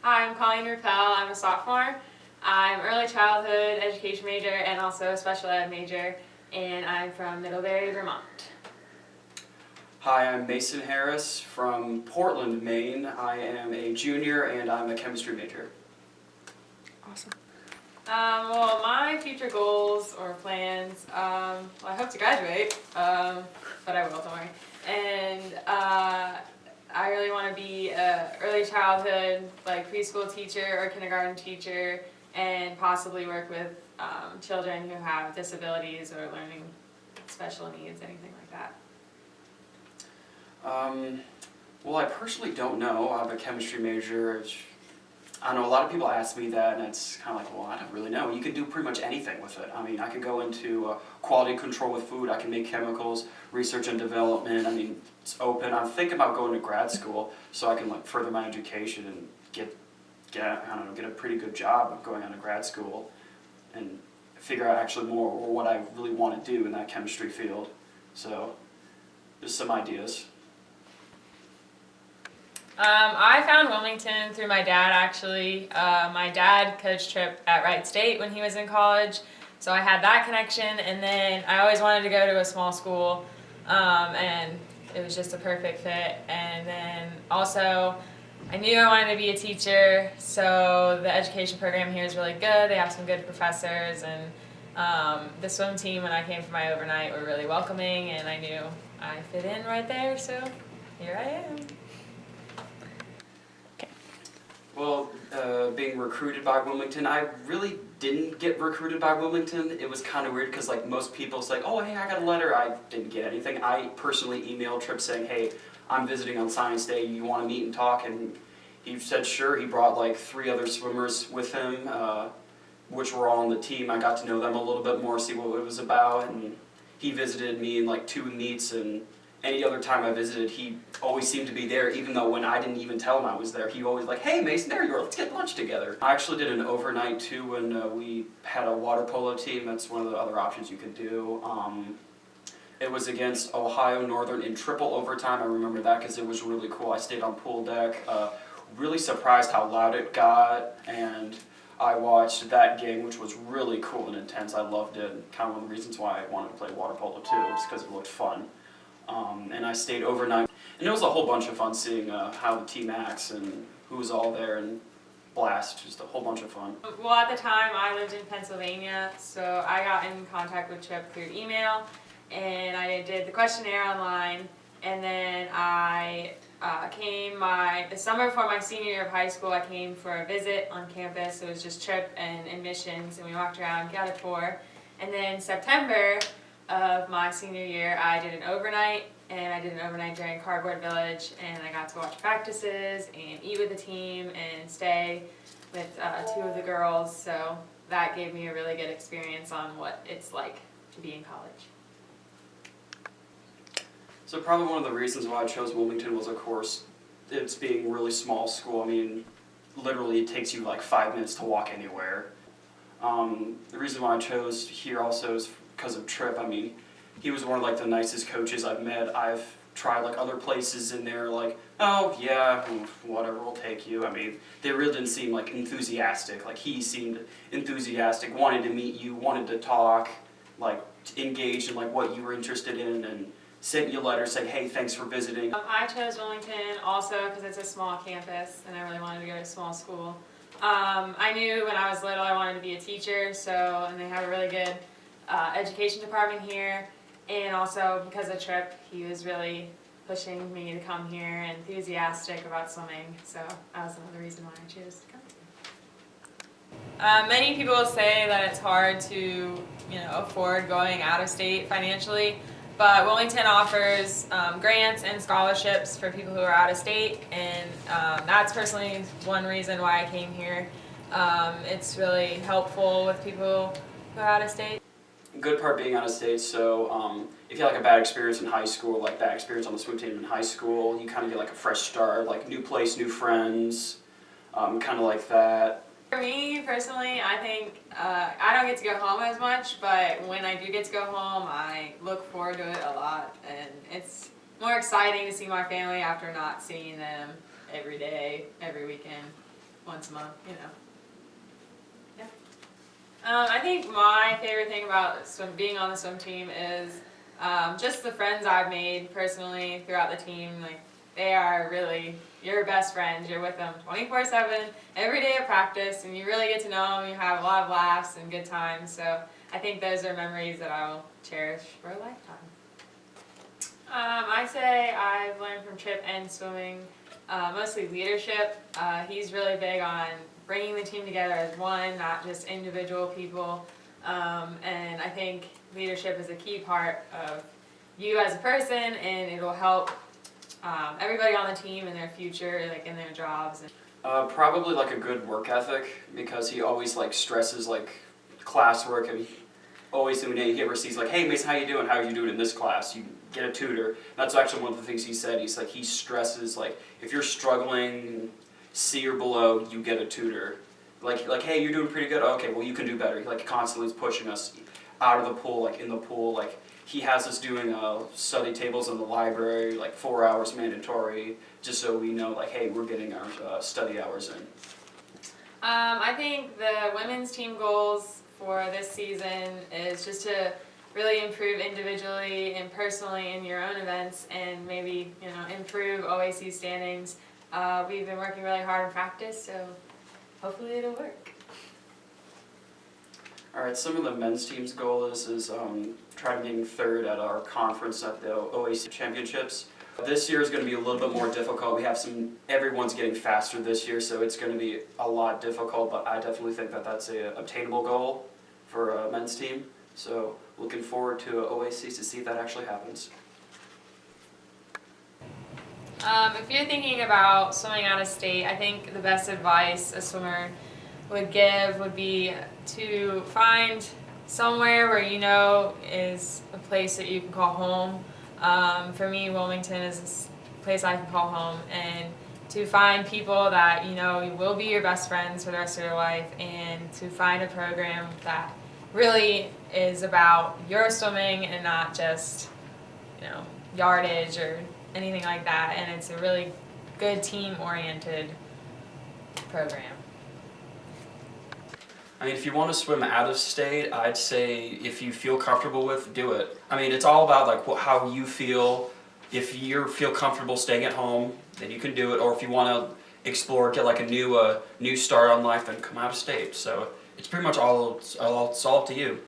Hi, I'm Colleen and I'm a sophomore. I'm early childhood education major and also a special ed major, and I'm from Middlebury, Vermont. Hi, I'm Mason Harris from Portland, Maine. I am a junior and I'm a chemistry major. Awesome. Well, my future goals or plans, I hope to graduate, but I will, don't worry. And I really want to be an early childhood, like preschool teacher or kindergarten teacher, and possibly work with children who have disabilities or learning special needs, anything like that. Well, I personally don't know. I'm a chemistry major. I know a lot of people ask me that, and it's kind of like, well, I don't really know. You can do pretty much anything with it. I mean, I can go into quality control with food. I can make chemicals, research and development. I mean, it's open. I'm thinking about going to grad school so I can like further my education and get a pretty good job of going on to grad school and figure out actually more what I really want to do in that chemistry field. So, just some ideas. I found Wilmington through my dad, actually. My dad coached Trip at Wright State when he was in college, so I had that connection, and then I always wanted to go to a small school, and it was just a perfect fit. And then also, I knew I wanted to be a teacher, so the education program here is really good. They have some good professors, and the swim team, when I came for my overnight, were really welcoming, and I knew I fit in right there, so here I am. Well, being recruited by Wilmington, I really didn't get recruited by Wilmington. It was kind of weird because like most people, it's like, oh, hey, I got a letter. I didn't get anything. I personally emailed Tripp saying, hey, I'm visiting on Science Day. You want to meet and talk? And he said, sure. He brought like 3 other swimmers with him, which were all on the team. I got to know them a little bit more, see what it was about. And he visited me in like 2 meets, and any other time I visited, he always seemed to be there, even though when I didn't even tell him I was there, he always like, hey Mason, there you are, let's get lunch together. I actually did an overnight too when we had a water polo team. That's one of the other options you could do. It was against Ohio Northern in triple overtime. I remember that because it was really cool. I stayed on pool deck, really surprised how loud it got, and I watched that game, which was really cool and intense. I loved it. Kind of one of the reasons why I wanted to play water polo too, was because it looked fun. And I stayed overnight, and it was a whole bunch of fun seeing how the team acts and who's all there, and blast, just a whole bunch of fun. Well, at the time I lived in Pennsylvania, so I got in contact with Tripp through email, and I did the questionnaire online, and then I came the summer before my senior year of high school. I came for a visit on campus. It was just Tripp and admissions, and we walked around, got a tour, and then September of my senior year, I did an overnight, and I did an overnight during Cardboard Village, and I got to watch practices and eat with the team and stay with 2 of the girls, so that gave me a really good experience on what it's like to be in college. So probably one of the reasons why I chose Wilmington was, of course, it's being a really small school. I mean, literally it takes you like 5 minutes to walk anywhere. The reason why I chose here also is because of Tripp. I mean, he was one of like the nicest coaches I've met. I've tried like other places and they're like, oh yeah, whatever, we'll take you. I mean, they really didn't seem like enthusiastic. Like he seemed enthusiastic, wanted to meet you, wanted to talk, like engage in like what you were interested in, and sent you a letter saying, hey, thanks for visiting. I chose Wilmington also because it's a small campus and I really wanted to go to a small school. I knew when I was little I wanted to be a teacher, and they have a really good education department here, and also because of Tripp, he was really pushing me to come here and enthusiastic about swimming, so that was another reason why I chose to come here. Many people say that it's hard to afford going out of state financially, but Wilmington offers grants and scholarships for people who are out of state, and that's personally one reason why I came here. It's really helpful with people who are out of state. Good part being out of state, so if you had like a bad experience in high school, like bad experience on the swim team in high school, you kind of get like a fresh start, like new place, new friends, kind of like that. For me personally, I think I don't get to go home as much, but when I do get to go home, I look forward to it a lot, and it's more exciting to see my family after not seeing them every day, every weekend. once a month, you know. Yeah. I think my favorite thing about being on the swim team is just the friends I've made personally throughout the team. Like, they are really your best friends. You're with them 24/7, every day at practice, and you really get to know them. You have a lot of laughs and good times. So I think those are memories that I will cherish for a lifetime. I say I've learned from Chip and swimming, mostly leadership. He's really big on bringing the team together as one, not just individual people. And I think leadership is a key part of you as a person, and it'll help everybody on the team in their future, like in their jobs. Probably like a good work ethic, because he always like stresses like classwork, and he always when he ever sees like, hey Mason, how you doing? How are you doing in this class? You get a tutor. That's actually one of the things he said. He's like, he stresses like if you're struggling C or below, you get a tutor. Like hey, you're doing pretty good. Okay, well you can do better. He like constantly is pushing us out of the pool, like in the pool, like. He has us doing study tables in the library, like 4 hours mandatory, just so we know, like, hey, we're getting our study hours in. I think the women's team goals for this season is just to really improve individually and personally in your own events, and maybe improve OAC standings. We've been working really hard in practice, so hopefully it'll work. All right, some of the men's team's goal is trying getting third at our conference at the OAC Championships. This year is going to be a little bit more difficult. We have everyone's getting faster this year, so it's going to be a lot difficult, but I definitely think that that's a obtainable goal for a men's team. So looking forward to OAC to see if that actually happens. If you're thinking about swimming out of state, I think the best advice a swimmer would give would be to find somewhere where is a place that you can call home. For me, Wilmington is a place I can call home, and to find people that will be your best friends for the rest of your life, and to find a program that really is about your swimming and not just yardage or anything like that, and it's a really good team-oriented program. I mean, if you want to swim out of state, I'd say if you feel comfortable with, do it. I mean, it's all about like how you feel. If you feel comfortable staying at home, then you can do it. Or if you want to explore, get like a new start on life, then come out of state. So it's pretty much all up to you.